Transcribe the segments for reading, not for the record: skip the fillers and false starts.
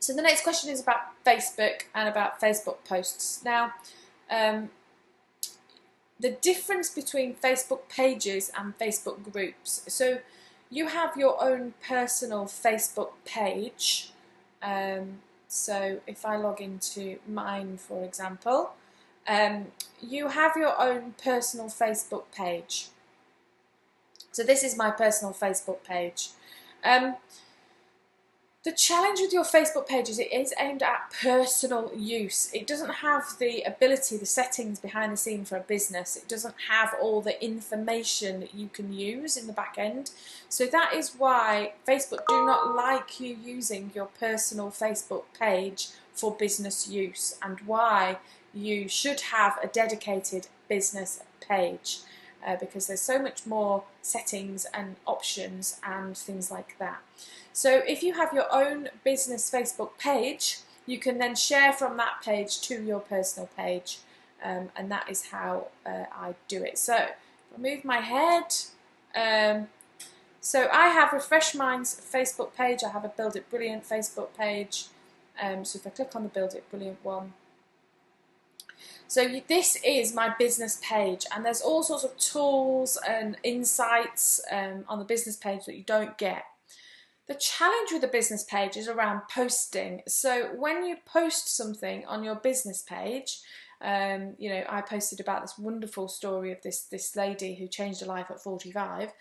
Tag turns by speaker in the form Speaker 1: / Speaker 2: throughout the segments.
Speaker 1: So the next question is about Facebook and about Facebook posts. Now, um, the difference between Facebook pages and Facebook groups. So you have your own personal Facebook page. So if I log into mine, for example, you have your own personal Facebook page. So this is my personal Facebook page. The challenge with your Facebook page is it is aimed at personal use. It doesn't have the ability, the settings behind the scene for a business. It doesn't have all the information that you can use in the back end. So that is why Facebook do not like you using your personal Facebook page for business use, and why you should have a dedicated business page. Because there's so much more settings and options and things like that. So if you have your own business Facebook page, you can then share from that page to your personal page, and that is how I do it. So if I move my head, so I have Refresh Minds Facebook page, I have a Build It Brilliant Facebook page, so if I click on the Build It Brilliant one, so this is my business page, and there's all sorts of tools and insights on the business page that you don't get. The challenge with the business page is around posting. So when you post something on your business page, you know, I posted about this wonderful story of this lady who changed her life at 45,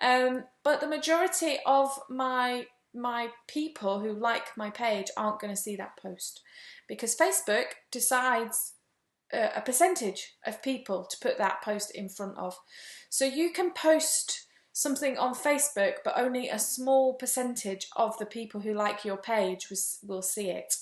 Speaker 1: but the majority of my people who like my page aren't going to see that post, because Facebook decides a percentage of people to put that post in front of. So you can post something on Facebook, but only a small percentage of the people who like your page will see it.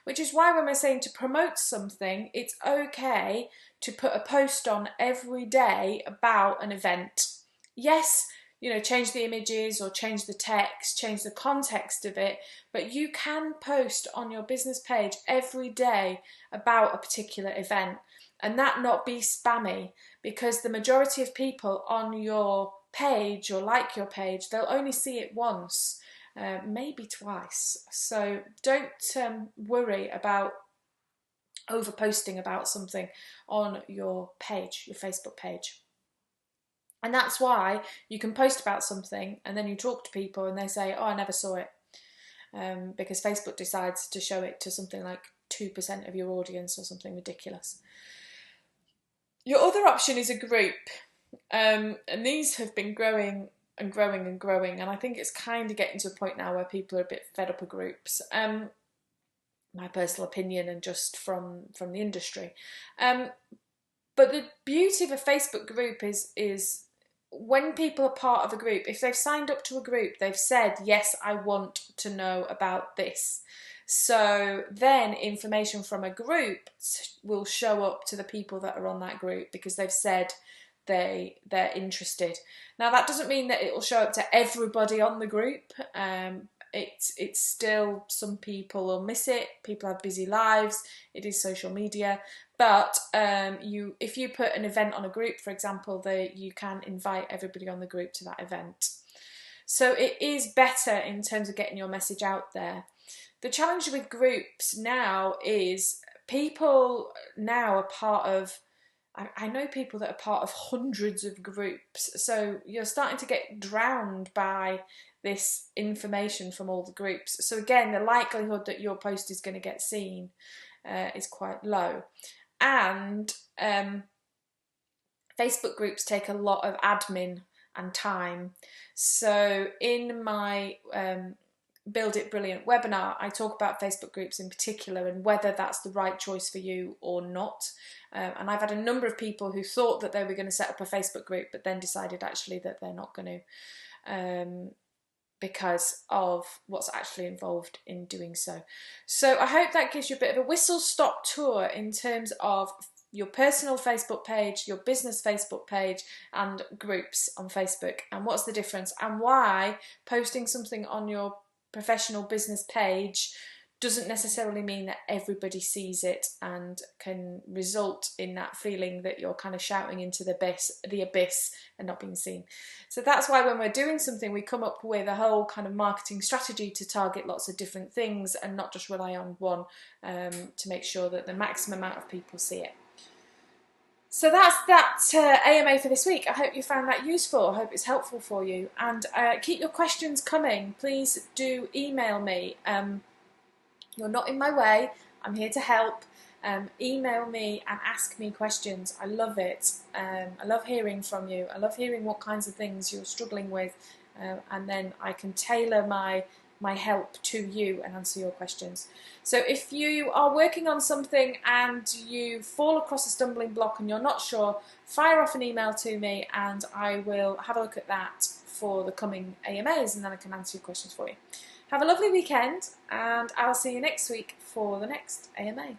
Speaker 1: Which is why when we're saying to promote something, it's okay to put a post on every day about an event. Yes, you know, change the images or change the text, change the context of it, but you can post on your business page every day about a particular event, and that not be spammy, because the majority of people on your page or like your page, they'll only see it once, maybe twice. So don't worry about over posting about something on your page, your Facebook page. And that's why you can post about something and then you talk to people and they say, oh, I never saw it. Because Facebook decides to show it to something like 2% of your audience or something ridiculous. Your other option is a group. And these have been growing and growing and growing. And I think it's kind of getting to a point now where people are a bit fed up of groups. My personal opinion and just from the industry. But the beauty of a Facebook group is when people are part of a group, if they've signed up to a group, they've said, yes, I want to know about this. So then information from a group will show up to the people that are on that group because they've said they're interested. Now that doesn't mean that it will show up to everybody on the group. It's still, some people will miss it. People have busy lives. It is social media. But if you put an event on a group, for example, you can invite everybody on the group to that event. So it is better in terms of getting your message out there. The challenge with groups now is people now are part of, I know people that are part of hundreds of groups. So you're starting to get drowned by this information from all the groups. So again, the likelihood that your post is going to get seen is quite low. And Facebook groups take a lot of admin and time. So in my Build It Brilliant webinar, I talk about Facebook groups in particular and whether that's the right choice for you or not. And I've had a number of people who thought that they were going to set up a Facebook group but then decided actually that they're not going to, because of what's actually involved in doing so. So I hope that gives you a bit of a whistle-stop tour in terms of your personal Facebook page, your business Facebook page, and groups on Facebook, and what's the difference, and why posting something on your professional business page doesn't necessarily mean that everybody sees it and can result in that feeling that you're kind of shouting into the abyss and not being seen. So that's why when we're doing something, we come up with a whole kind of marketing strategy to target lots of different things and not just rely on one, to make sure that the maximum amount of people see it. So that's that AMA for this week. I hope you found that useful. I hope it's helpful for you. And keep your questions coming. Please do email me. You're not in my way. I'm here to help. Email me and ask me questions. I love it. I love hearing from you. I love hearing what kinds of things you're struggling with, and then I can tailor my help to you and answer your questions. So if you are working on something and you fall across a stumbling block and you're not sure, fire off an email to me and I will have a look at that for the coming AMAs, and then I can answer your questions for you. Have a lovely weekend, and I'll see you next week for the next AMA.